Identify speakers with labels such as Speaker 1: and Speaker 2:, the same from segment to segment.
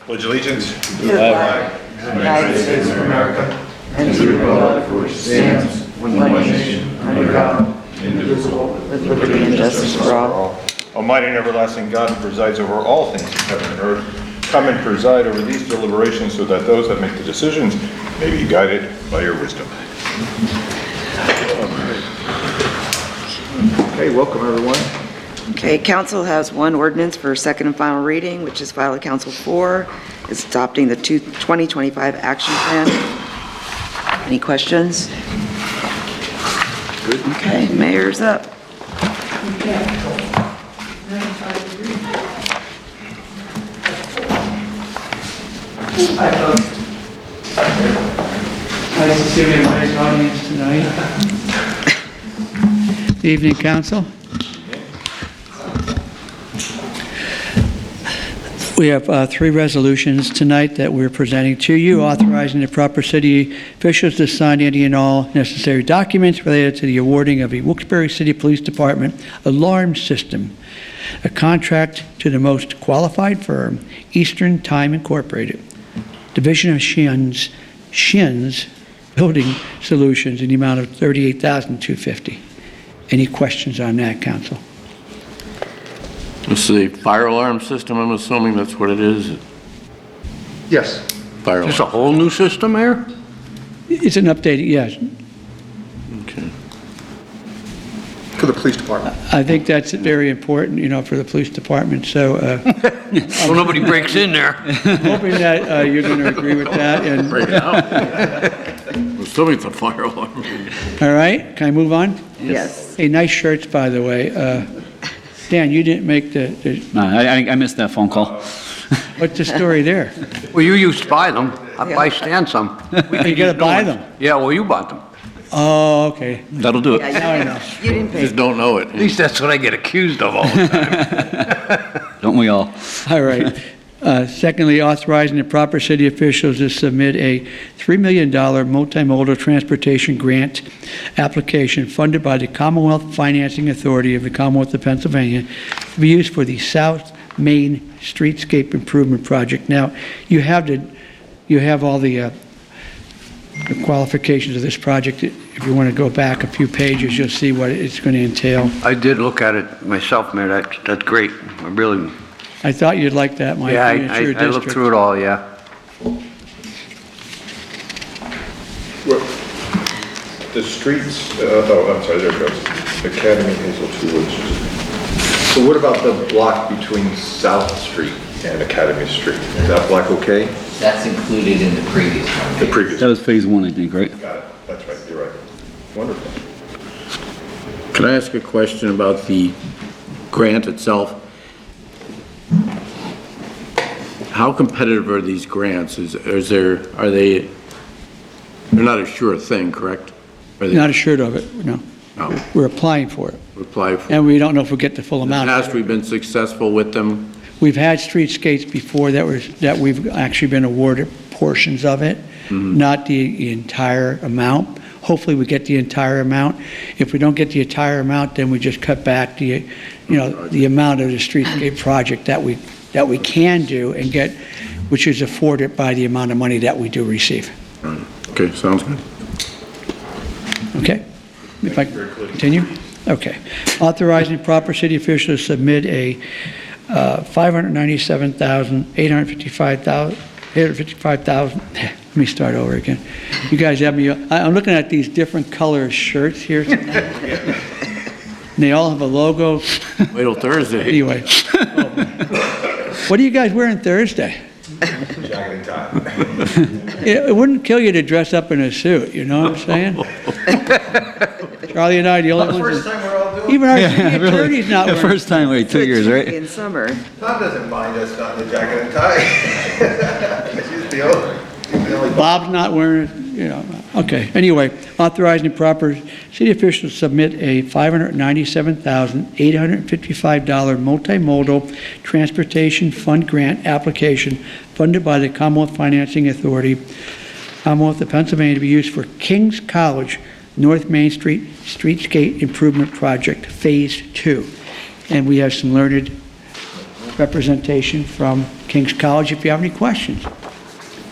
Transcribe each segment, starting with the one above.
Speaker 1: Pledge allegiance to
Speaker 2: the flag of the United States of America and to the republic for which it stands, one nation, under God, indivisible, with liberty and justice for all.
Speaker 1: Almighty and everlasting God, who presides over all things in heaven and earth, come and preside over these deliberations so that those that make the decisions may be guided by your wisdom. Okay, welcome everyone.
Speaker 2: Okay, council has one ordinance for second and final reading, which is filed at council 4. It's adopting the 2025 action plan. Any questions?
Speaker 1: Good.
Speaker 2: Okay, mayor's up.
Speaker 3: Nice to see everybody's audience tonight. Good evening, council. We have 3 resolutions tonight that we're presenting to you, authorizing the proper city officials to sign any and all necessary documents related to the awarding of a Wilkes-Barre City Police Department alarm system, a contract to the most qualified firm, Eastern Time Incorporated, Division of Shins Building Solutions, in the amount of $38,250. Any questions on that, council?
Speaker 4: This is a fire alarm system, I'm assuming that's what it is?
Speaker 1: Yes.
Speaker 4: Fire
Speaker 5: Is this a
Speaker 4: alarm.
Speaker 5: whole new system, Mayor?
Speaker 3: It's an updated, yes.
Speaker 4: Okay.
Speaker 1: For the police department.
Speaker 3: I think that's very important, for the police department. So
Speaker 5: So nobody breaks in there.
Speaker 3: hoping that you're going to agree with that. And
Speaker 4: Break it out. I'm assuming it's a fire alarm.
Speaker 3: all right, can I move on?
Speaker 2: Yes.
Speaker 3: Hey, nice shirts, by the way. Dan, you didn't make the
Speaker 6: No, I missed that phone call.
Speaker 3: what's the story there?
Speaker 5: Well, you used to buy them. I buy Stan some.
Speaker 3: You got to buy them.
Speaker 5: Yeah, well, you bought them.
Speaker 3: Oh, okay.
Speaker 6: That'll do
Speaker 2: Yeah,
Speaker 6: it.
Speaker 3: Now I know.
Speaker 2: you didn't pay.
Speaker 4: Just don't know it.
Speaker 5: At least that's what I get accused of all the time.
Speaker 6: Don't we all?
Speaker 3: All right. Secondly, authorizing the proper city officials to submit a $3 million multimodal transportation grant application funded by the Commonwealth Financing Authority of the Commonwealth of Pennsylvania to be used for the South Main Streetscape Improvement Project. Now, you have all the qualifications of this project. If you want to go back a few pages, you'll see what it's going to entail.
Speaker 5: I did look at it myself, Mayor. That's great.
Speaker 3: I thought you'd like that, Mike.
Speaker 5: Yeah,
Speaker 3: It's your
Speaker 5: I looked
Speaker 3: district.
Speaker 5: through it all, yeah.
Speaker 1: The streets, I'm sorry, there it goes. Academy, Hazel Two Woods. So what about the block between South Street and Academy Street? Is that block okay?
Speaker 7: That's included in the previous one.
Speaker 1: The previous.
Speaker 6: That was phase 1, I think, right?
Speaker 1: Got it. That's right, you're right. Wonderful.
Speaker 4: Can I ask a question about the grant itself? How competitive are these grants? They're not a sure thing, correct? Are they?
Speaker 3: Not assured of it, no.
Speaker 4: No.
Speaker 3: We're applying for it.
Speaker 4: Apply for.
Speaker 3: And we don't know if we'll get the full
Speaker 4: In the
Speaker 3: amount.
Speaker 4: past, we've been successful with them.
Speaker 3: We've had streetscapes before that we've actually been awarded portions of it, not the entire amount. Hopefully we get the entire amount. If we don't get the entire amount, then we just cut back the amount of the streetscape project that we can do and get, which is afforded by the amount of money that we do receive.
Speaker 4: Okay, sounds good.
Speaker 3: Okay? If I continue? Okay. Authorizing proper city officials to submit a $597,855. Let me start over again. You guys have me, I'm looking at these different color shirts here. And they all have a logo.
Speaker 4: Wait till Thursday.
Speaker 3: Anyway. What are you guys wearing Thursday?
Speaker 1: Jacket and tie.
Speaker 3: It wouldn't kill you to dress up in a suit, you know what I'm saying? Charlie and I, the only ones.
Speaker 1: First time we're all doing
Speaker 3: Even our
Speaker 6: Yeah,
Speaker 3: city
Speaker 6: really.
Speaker 3: attorney's not
Speaker 6: The
Speaker 3: wearing.
Speaker 6: first time, wait, 2 years, right?
Speaker 2: In summer.
Speaker 1: Tom doesn't mind us not in the jacket and tie. He's the only.
Speaker 3: Bob's not wearing it, Okay, anyway, authorizing the proper city officials to submit a $597,855 multimodal transportation fund grant application funded by the Commonwealth Financing Authority, Commonwealth of Pennsylvania, to be used for King's College North Main Street Streetscape Improvement Project, Phase 2. And we have some learned representation from King's College if you have any questions.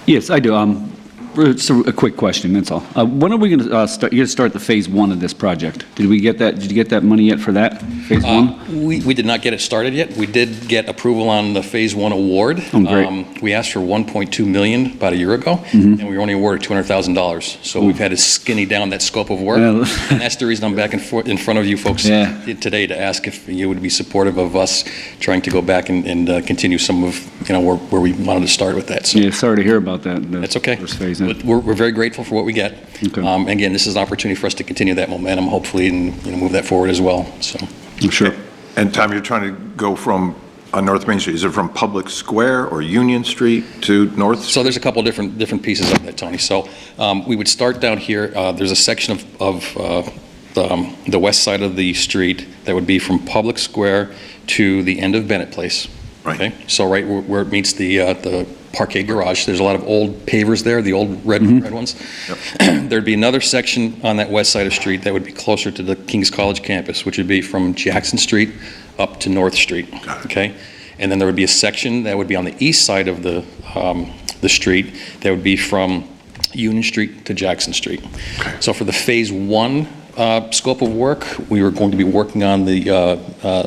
Speaker 6: Yes, I do. It's a quick question, that's all. When are we going to start, you're going to start the phase one of this project? Did we get that, did you get that money yet for that, phase one?
Speaker 8: We did not get it started yet. We did get approval on the Phase 1 award.
Speaker 6: Oh, great.
Speaker 8: We asked for 1.2 million about a year ago, and we were only awarded $200,000. So we've had to skinny down that scope of work.
Speaker 6: Well-
Speaker 8: And that's the reason I'm back and forth in front of you folks
Speaker 6: Yeah.
Speaker 8: today to ask if you would be supportive of us trying to go back and continue some of, where we wanted to start with that. So
Speaker 6: Yeah, sorry to hear about that.
Speaker 8: that's okay.
Speaker 6: First phase, yeah.
Speaker 8: But we're very grateful for what we get.
Speaker 6: Okay.
Speaker 8: Again, this is an opportunity for us to continue that momentum, hopefully, and move that forward as well. So.
Speaker 6: I'm sure.
Speaker 1: And Tom, you're trying to go from, on North Main Street, is it from Public Square or Union Street to North?
Speaker 8: So there's a couple different pieces of that, Tony. So we would start down here. There's a section of the west side of the street that would be from Public Square to the end of Bennett Place.
Speaker 1: Right.
Speaker 8: Okay. So right where it meets the parquet garage, there's a lot of old pavers there, the old red ones.
Speaker 1: Yep.
Speaker 8: There'd be another section on that west side of the street that would be closer to the King's College campus, which would be from Jackson Street up to North Street.
Speaker 1: Got it.
Speaker 8: Okay. And then there would be a section that would be on the east side of the street that would be from Union Street to Jackson Street.
Speaker 1: Okay.
Speaker 8: So for the Phase 1 scope of work, we were going to be working on the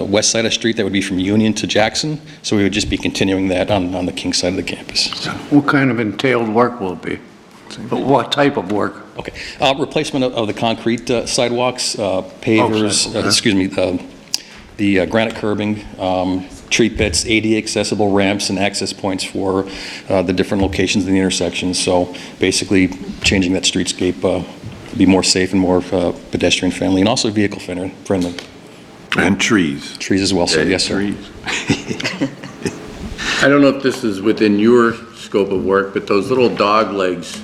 Speaker 8: west side of the street that would be from Union to Jackson. So we would just be continuing that on the King side of the campus. So,
Speaker 5: What kind of entailed work will it be? But what type of work?
Speaker 8: okay. Replacement of the concrete sidewalks, pavers,
Speaker 1: Okay.
Speaker 8: excuse me, the granite curbing, tree pits, ADA accessible ramps and access points for the different locations in the intersections. So basically changing that streetscape to be more safe and more pedestrian friendly and also vehicle friendly.
Speaker 1: And trees.
Speaker 8: Trees as well, so
Speaker 1: Yeah,
Speaker 8: yes, sir.
Speaker 1: trees.
Speaker 4: I don't know if this is within your scope of work, but those little dog legs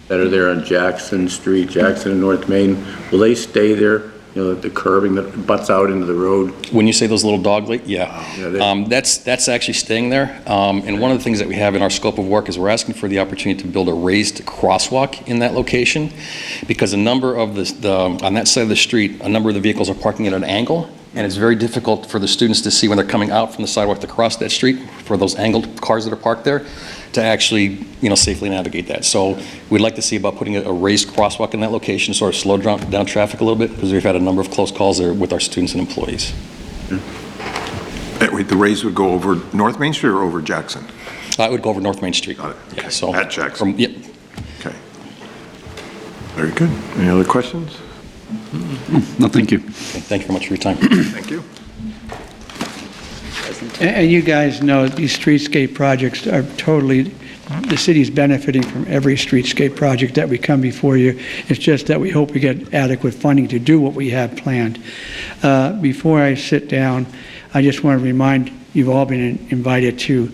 Speaker 4: that are there on Jackson Street, Jackson and North Main, will they stay there? You know, the curbing that butts out into the road?
Speaker 8: When you say those little dog leg, yeah.
Speaker 4: Yeah,
Speaker 8: That's actually staying there. And one of the things that we have in our scope of work is we're asking for the opportunity to build a raised crosswalk in that location because a number of on that side of the street, a number of the vehicles are parking at an angle, and it's very difficult for the students to see when they're coming out from the sidewalk to cross that street for those angled cars that are parked there to actually, safely navigate that. So we'd like to see about putting a raised crosswalk in that location, sort of slow down traffic a little bit, because we've had a number of close calls there with our students and employees.
Speaker 1: Wait, the raise would go over North Main Street or over Jackson?
Speaker 8: I would go over North Main Street.
Speaker 1: Got it.
Speaker 8: Yeah,
Speaker 1: Okay.
Speaker 8: so.
Speaker 1: At Jackson.
Speaker 8: Yep.
Speaker 1: Okay. Very good. Any other questions?
Speaker 6: No, thank you.
Speaker 8: Okay, thank you very much for your time.
Speaker 1: Thank you.
Speaker 3: And you guys know these streetscape projects are totally, the city's benefiting from every streetscape project that we come before you. It's just that we hope we get adequate funding to do what we have planned. Before I sit down, I just want to remind you've all been invited to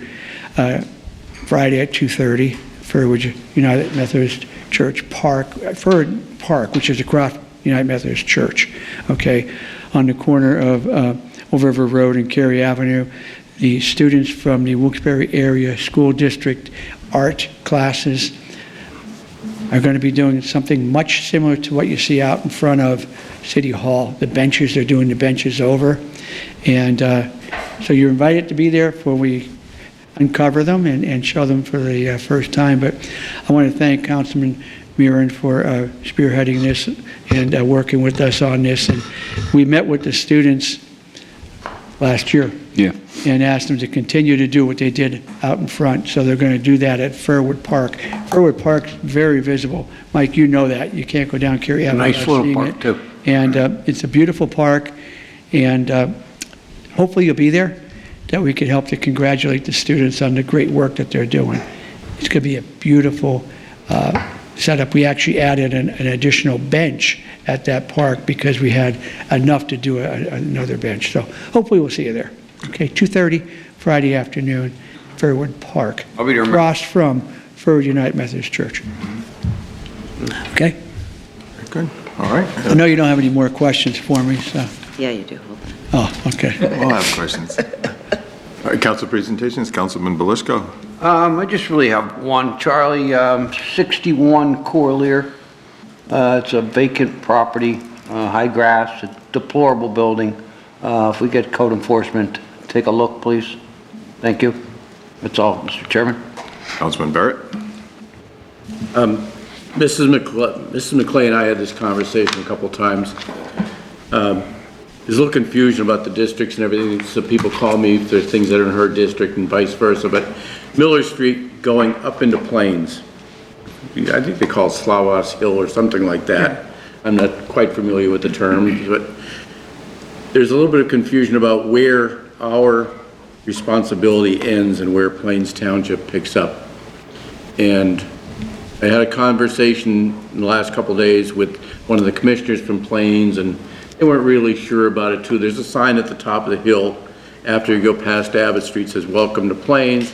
Speaker 3: Friday at 2:30, Furwood United Methodist Church Park, Furwood Park, which is across United Methodist Church, okay, on the corner of Old River Road and Cary Avenue. The students from the Wilkes-Barre Area School District art classes are going to be doing something much similar to what you see out in front of City Hall. The benches, they're doing the benches over. And so you're invited to be there before we uncover them and show them for the first time. But I want to thank Councilman Murin for spearheading this and working with us on this. And we met with the students last year.
Speaker 6: Yeah.
Speaker 3: And asked them to continue to do what they did out in front. So they're going to do that at Furwood Park. Furwood Park's very visible. Mike, you know that. You can't go down Cary Avenue
Speaker 5: Nice
Speaker 3: without
Speaker 5: little
Speaker 3: seeing
Speaker 5: park,
Speaker 3: it.
Speaker 5: too.
Speaker 3: And it's a beautiful park. And hopefully you'll be there, that we can help to congratulate the students on the great work that they're doing. It's going to be a beautiful setup. We actually added an additional bench at that park because we had enough to do another bench. So hopefully we'll see you there. Okay, 2:30 Friday afternoon, Furwood Park.
Speaker 5: I'll be there.
Speaker 3: Across from Furwood United Methodist Church. Okay?
Speaker 1: Very good. All right.
Speaker 3: I know you don't have any more questions for me, so,
Speaker 2: Yeah, you do. Hold on.
Speaker 3: oh, okay.
Speaker 1: We'll have questions. All right, council presentations, Councilman Belisco.
Speaker 5: I just really have one. Charlie, 61 Corlear. It's a vacant property, high grass, a deplorable building. If we get code enforcement, take a look, please. Thank you. That's all, Mr. Chairman.
Speaker 1: Councilman Barrett?
Speaker 4: Mrs. McClay and I had this conversation a couple times. There's a little confusion about the districts and everything, so people call me if there's things that are in her district and vice versa, but Miller Street going up into Plains, I think they call it Slawas Hill or something like that. I'm not quite familiar with the term, but there's a little bit of confusion about where our responsibility ends and where Plains Township picks up. And I had a conversation in the last couple of days with one of the commissioners from Plains, and they weren't really sure about it too. There's a sign at the top of the hill after you go past Abbott Street says, "Welcome to Plains."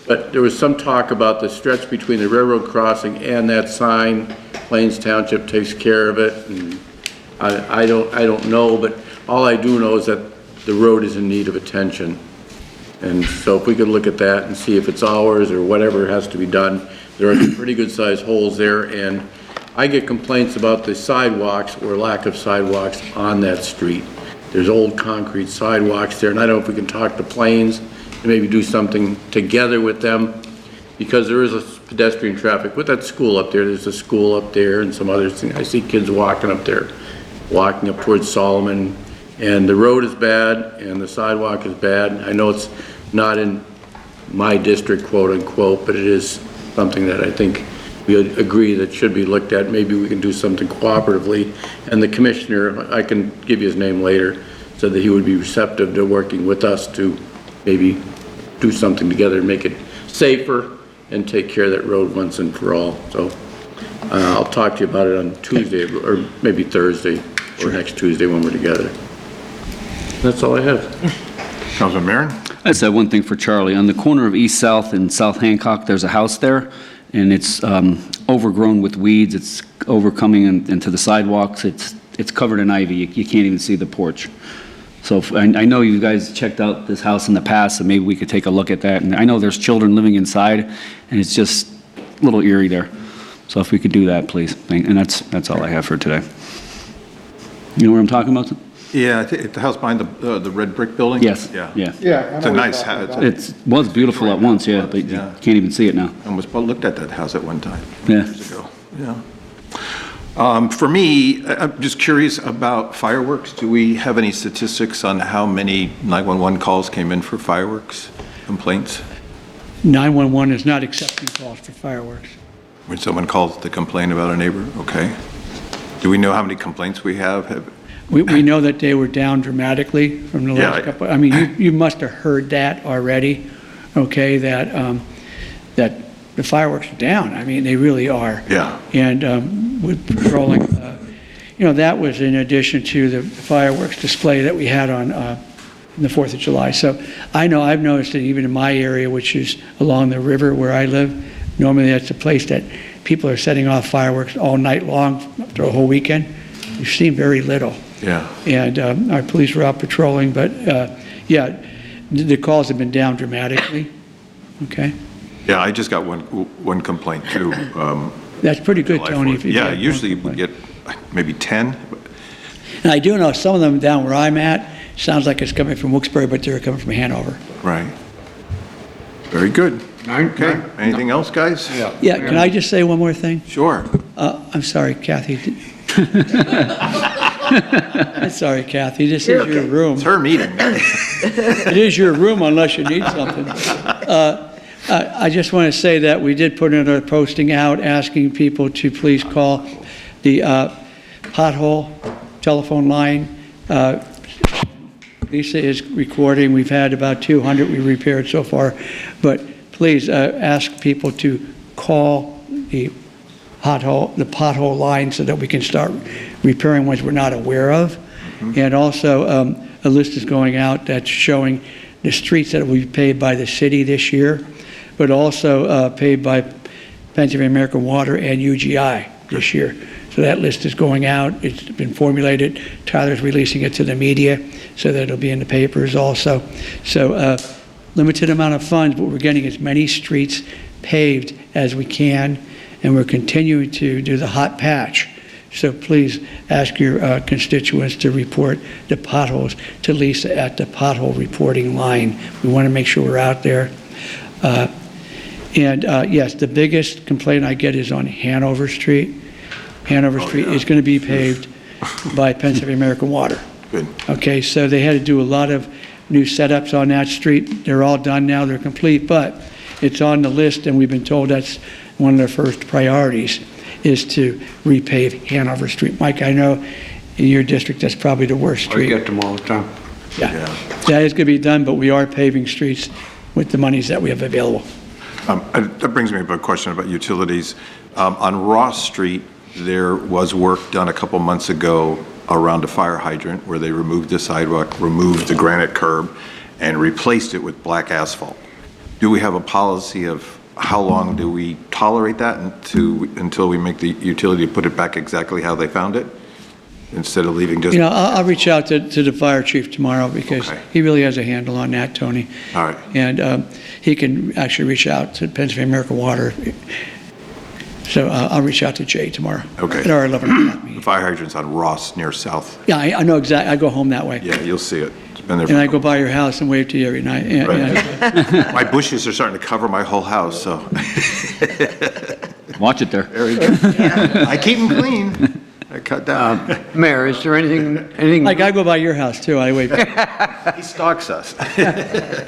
Speaker 4: But there was some talk about the stretch between the railroad crossing and that sign. Plains Township takes care of it, and I don't know, but all I do know is that the road is in need of attention. And so if we could look at that and see if it's ours or whatever has to be done. There are some pretty good sized holes there, and I get complaints about the sidewalks or lack of sidewalks on that street. There's old concrete sidewalks there, and I don't know if we can talk to Plains and maybe do something together with them, because there is a pedestrian traffic with that school up there. There's a school up there and some other things. I see kids walking up there, walking up towards Solomon, and the road is bad and the sidewalk is bad. I know it's not in my district, quote unquote, but it is something that I think we agree that should be looked at. Maybe we can do something cooperatively. And the commissioner, I can give you his name later, said that he would be receptive to working with us to maybe do something together and make it safer and take care of that road once and for all. So I'll talk to you about it on Tuesday or maybe Thursday or next Tuesday when we're together. That's all I have.
Speaker 1: Councilman Marin?
Speaker 6: I just have one thing for Charlie. On the corner of East South and South Hancock, there's a house there, and it's overgrown with weeds. It's overcoming into the sidewalks. It's covered in ivy. You can't even see the porch. So I know you guys checked out this house in the past, so maybe we could take a look at that. And I know there's children living inside, and it's just a little eerie there. So if we could do that, please. And that's all I have for today. You know what I'm talking about?
Speaker 1: Yeah, I think the house behind the red brick building?
Speaker 6: Yes.
Speaker 1: Yeah.
Speaker 6: Yeah.
Speaker 1: It's a nice house.
Speaker 6: It was beautiful at once, yeah, but you
Speaker 1: Yeah.
Speaker 6: can't even see it now.
Speaker 1: I almost looked at that house at one time.
Speaker 6: Yeah.
Speaker 1: Years ago, yeah. For me, I'm just curious about fireworks. Do we have any statistics on how many 911 calls came in for fireworks complaints?
Speaker 3: 911 is not accepting calls for fireworks.
Speaker 1: When someone calls to complain about a neighbor? Okay. Do we know how many complaints we have?
Speaker 3: We know that they were down dramatically from the
Speaker 1: Yeah,
Speaker 3: last couple, I mean, you must have heard that already, okay, that the fireworks are down. I mean, they really are.
Speaker 1: Yeah.
Speaker 3: And with patrolling, that was in addition to the fireworks display that we had on the 4th of July. So I know, I've noticed that even in my area, which is along the river where I live, normally that's a place that people are setting off fireworks all night long through a whole weekend. We've seen very little.
Speaker 1: Yeah.
Speaker 3: And our police were out patrolling, but yeah, the calls have been down dramatically, okay?
Speaker 1: Yeah, I just got one complaint too.
Speaker 3: That's pretty good,
Speaker 1: July
Speaker 3: Tony.
Speaker 1: 4th.
Speaker 3: If you
Speaker 1: Yeah,
Speaker 3: get one
Speaker 1: usually we
Speaker 3: complaint.
Speaker 1: get maybe 10.
Speaker 3: And I do know some of them down where I'm at, sounds like it's coming from Wilkes-Barre, but they're coming from Hanover.
Speaker 1: Right. Very good. Okay, anything else, guys?
Speaker 3: Yeah, can I just say one more thing?
Speaker 1: Sure.
Speaker 3: I'm sorry, Kathy. I'm sorry, Kathy, this is your room.
Speaker 1: It's her meeting.
Speaker 3: It is your room unless you need something. I just want to say that we did put another posting out asking people to please call the pothole telephone line. Lisa is recording. We've had about 200 we repaired so far. But please ask people to call the pothole line so that we can start repairing ones we're not aware of. And also, a list is going out that's showing the streets that will be paved by the city this year, but also paved by Pennsylvania American Water and UGI this year. So that list is going out. It's been formulated. Tyler's releasing it to the media so that it'll be in the papers also. So limited amount of funds, but we're getting as many streets paved as we can, and we're continuing to do the hot patch. So please ask your constituents to report the potholes to Lisa at the pothole reporting line. We want to make sure we're out there. Yes, the biggest complaint I get is on Hanover Street. Hanover Street is going to be paved by Pennsylvania American Water.
Speaker 1: Good.
Speaker 3: Okay, so they had to do a lot of new setups on that street. They're all done now, they're complete, but it's on the list, and we've been told that's one of their first priorities, is to repave Hanover Street. Mike, I know in your district, that's probably the worst
Speaker 5: I
Speaker 3: street.
Speaker 5: get them all the time.
Speaker 3: Yeah, that is going to be done, but we are paving streets with the monies that we have available.
Speaker 1: That brings me to a question about utilities. On Ross Street, there was work done a couple months ago around a fire hydrant where they removed the sidewalk, removed the granite curb, and replaced it with black asphalt. Do we have a policy of how long do we tolerate that until we make the utility put it back exactly how they found it? Instead of leaving just...
Speaker 3: You know, I'll reach out to the fire chief tomorrow because
Speaker 1: Okay.
Speaker 3: he really has a handle on that, Tony.
Speaker 1: All right.
Speaker 3: And he can actually reach out to Pennsylvania American Water. So I'll reach out to Jay tomorrow.
Speaker 1: Okay.
Speaker 3: At our 11 o'clock
Speaker 1: The
Speaker 3: meeting.
Speaker 1: fire hydrant's on Ross near South.
Speaker 3: Yeah, I know exactly. I go home that way.
Speaker 1: Yeah, you'll see it. It's been there
Speaker 3: And I
Speaker 1: for...
Speaker 3: go by your house and wave to you every night.
Speaker 1: My bushes are starting to cover my whole house, so...
Speaker 6: Watch it there.
Speaker 1: I keep them clean. I cut down.
Speaker 5: Mayor, is there anything,
Speaker 3: Like I go by your house too. I wave.
Speaker 1: He stalks us.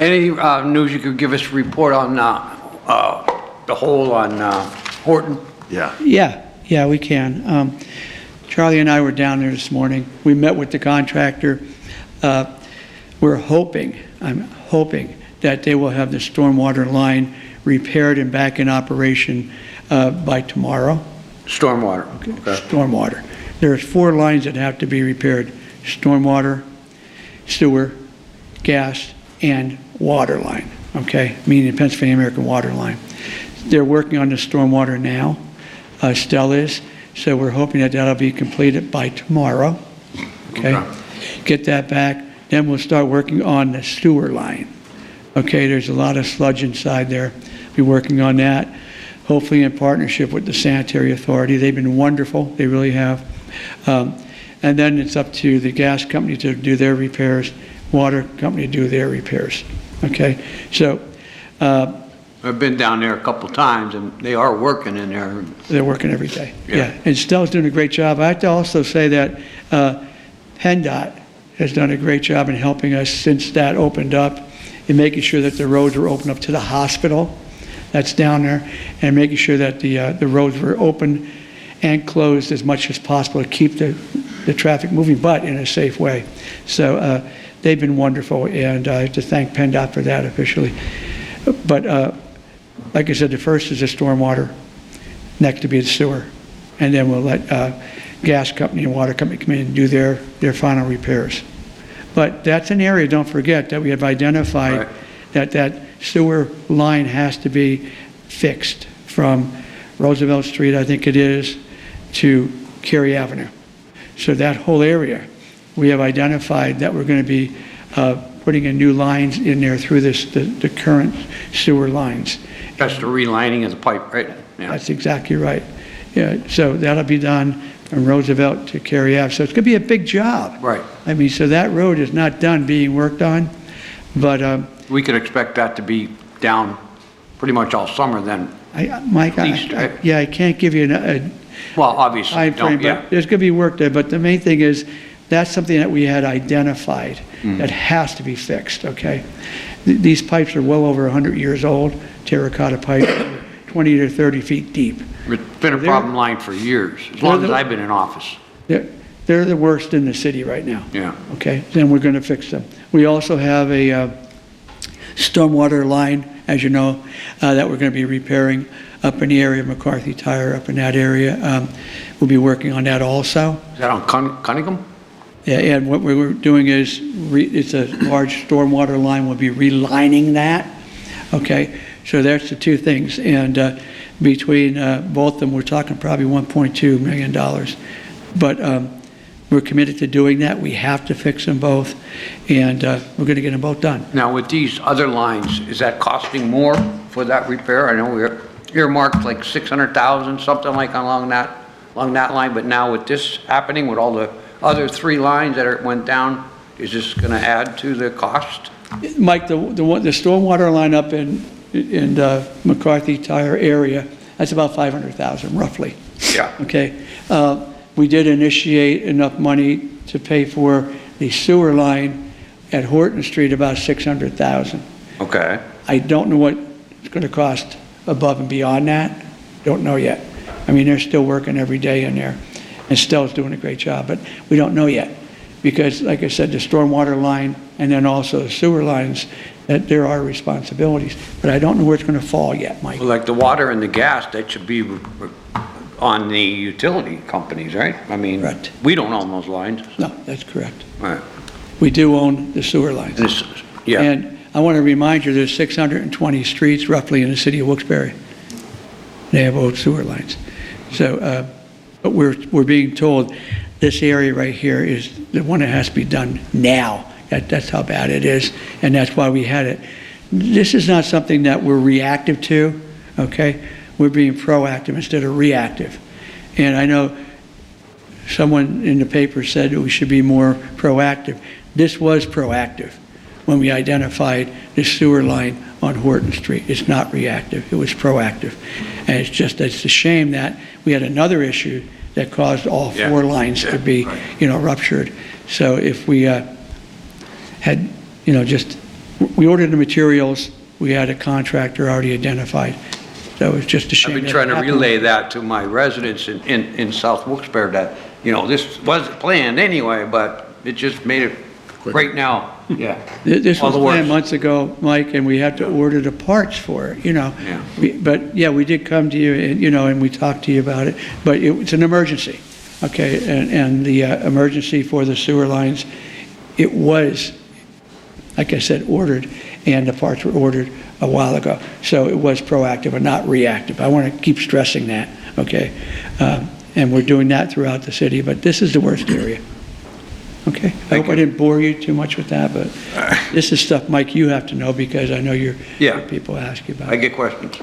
Speaker 5: any news you could give us a report on the hole on Horton?
Speaker 1: Yeah.
Speaker 3: Yeah, we can. Charlie and I were down there this morning. We met with the contractor. I'm hoping that they will have the stormwater line repaired and back in operation by tomorrow.
Speaker 5: Stormwater. Okay.
Speaker 3: Stormwater. There's 4 lines that have to be repaired: stormwater, sewer, gas, and water line, okay? Meaning the Pennsylvania American Water line. They're working on the stormwater now, Stell is, so we're hoping that that'll be completed by tomorrow, okay? Get that back, then we'll start working on the sewer line. Okay, there's a lot of sludge inside there. Be working on that, hopefully in partnership with the sanitary authority. They've been wonderful, they really have. And then it's up to the gas company to do their repairs, water company to do their repairs. Okay, so
Speaker 5: I've been down there a couple times, and they are working in there.
Speaker 3: they're working every day.
Speaker 5: Yeah.
Speaker 3: And Stell's doing a great job. I have to also say that PennDOT has done a great job in helping us since that opened up, in making sure that the roads were open up to the hospital that's down there, and making sure that the roads were open and closed as much as possible to keep the traffic moving, but in a safe way. So they've been wonderful, and I have to thank PennDOT for that officially. But like I said, the first is the stormwater, next to be the sewer, and then we'll let gas company and water company come in and do their final repairs. But that's an area, don't forget, that we have identified that sewer line has to be fixed from Roosevelt Street, I think it is, to Cary Avenue. So that whole area, we have identified that we're going to be putting in new lines in there through the current sewer lines.
Speaker 5: That's the relining of the pipe, right? Yeah.
Speaker 3: That's exactly right. Yeah, so that'll be done from Roosevelt to Cary Ave. So it's going to be a big job.
Speaker 5: Right.
Speaker 3: I mean, so that road is not done being worked on, but
Speaker 5: We could expect that to be down pretty much all summer then.
Speaker 3: Mike,
Speaker 5: East, right?
Speaker 3: yeah, I can't give you a
Speaker 5: Well, obviously,
Speaker 3: time frame,
Speaker 5: don't, yeah.
Speaker 3: but there's going to be work there. But the main thing is, that's something that we had identified that has to be fixed, okay? These pipes are well over 100 years old, terracotta pipe, 20 to 30 feet deep.
Speaker 5: It's been a problem line for years, as long as I've been in office.
Speaker 3: They're the worst in the city right now.
Speaker 5: Yeah.
Speaker 3: Okay, then we're going to fix them. We also have a stormwater line, as you know, that we're going to be repairing up in the area of McCarthy Tire, up in that area. We'll be working on that also.
Speaker 5: Is that on Cunningham?
Speaker 3: Yeah, and what we're doing is, it's a large stormwater line, we'll be relining that, okay? So that's the two things, and between both of them, we're talking probably $1.2 million. But we're committed to doing that, we have to fix them both, and we're gonna get them both done.
Speaker 5: Now, with these other lines, is that costing more for that repair? I know we're earmarked like 600,000, something like along that along that line, but now with this happening, with all the other 3 lines that went down, is this gonna add to the cost?
Speaker 3: Mike, the stormwater line up in McCarthy Tire area, that's about 500,000 roughly.
Speaker 5: Yeah.
Speaker 3: Okay. We did initiate enough money to pay for the sewer line at Horton Street, about 600,000.
Speaker 5: Okay.
Speaker 3: I don't know what it's going to cost above and beyond that. Don't know yet. I mean, they're still working every day in there, and Stell's doing a great job, but we don't know yet. Because, like I said, the stormwater line and then also the sewer lines, that there are responsibilities. But I don't know where it's going to fall yet, Mike.
Speaker 5: Well, like the water and the gas, that should be on the utility companies, right? I mean,
Speaker 3: Correct.
Speaker 5: we don't own those lines.
Speaker 3: No, that's correct.
Speaker 5: Right.
Speaker 3: We do own the sewer lines.
Speaker 5: Yeah.
Speaker 3: And I want to remind you, there's 620 streets roughly in the city of Wilkes-Barre. They have old sewer lines. So, but we're being told this area right here is the one that has to be done now. That's how bad it is, and that's why we had it. This is not something that we're reactive to, okay? We're being proactive instead of reactive. And I know someone in the paper said that we should be more proactive. This was proactive when we identified the sewer line on Horton Street. It's not reactive, it was proactive. And it's a shame that we had another issue that caused all 4 lines to be, ruptured. So if we had, we ordered the materials, we had a contractor already identified. So it's just a shame.
Speaker 5: I've been
Speaker 3: that
Speaker 5: trying to
Speaker 3: happened.
Speaker 5: relay that to my residents in South Wilkes-Barre that, this wasn't planned anyway, but it just made it right now. Yeah.
Speaker 3: This
Speaker 5: All
Speaker 3: was
Speaker 5: the
Speaker 3: planned
Speaker 5: works.
Speaker 3: months ago, Mike, and we had to order the parts for it,
Speaker 5: Yeah.
Speaker 3: But, yeah, we did come to you, and, and we talked to you about it, but it's an emergency, okay? And the emergency for the sewer lines, it was, like I said, ordered, and the parts were ordered a while ago. So it was proactive and not reactive. I want to keep stressing that, okay? And we're doing that throughout the city, but this is the worst area. Okay, I hope I didn't bore you too much with that, but this is stuff, Mike, you have to know because I know your people ask you about
Speaker 5: I
Speaker 3: it.
Speaker 5: get questions.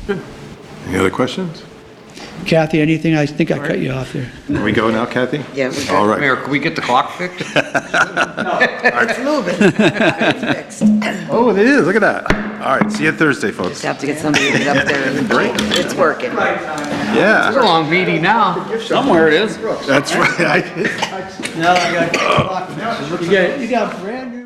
Speaker 1: Any other questions?
Speaker 3: Kathy, anything? I think I cut you off there.
Speaker 1: Can we go now, Kathy?
Speaker 2: Yeah, we're good.
Speaker 1: All right.
Speaker 5: Mayor, can we get the clock fixed?
Speaker 2: It's moving. It's fixed.
Speaker 1: Oh, it is, look at that. All right, see you Thursday, folks.
Speaker 2: Just have to get somebody to get up there and it's working.
Speaker 5: It's a
Speaker 1: Yeah,
Speaker 5: long meeting now.
Speaker 4: Somewhere it is.
Speaker 1: that's right.
Speaker 3: Now I got, you got brand new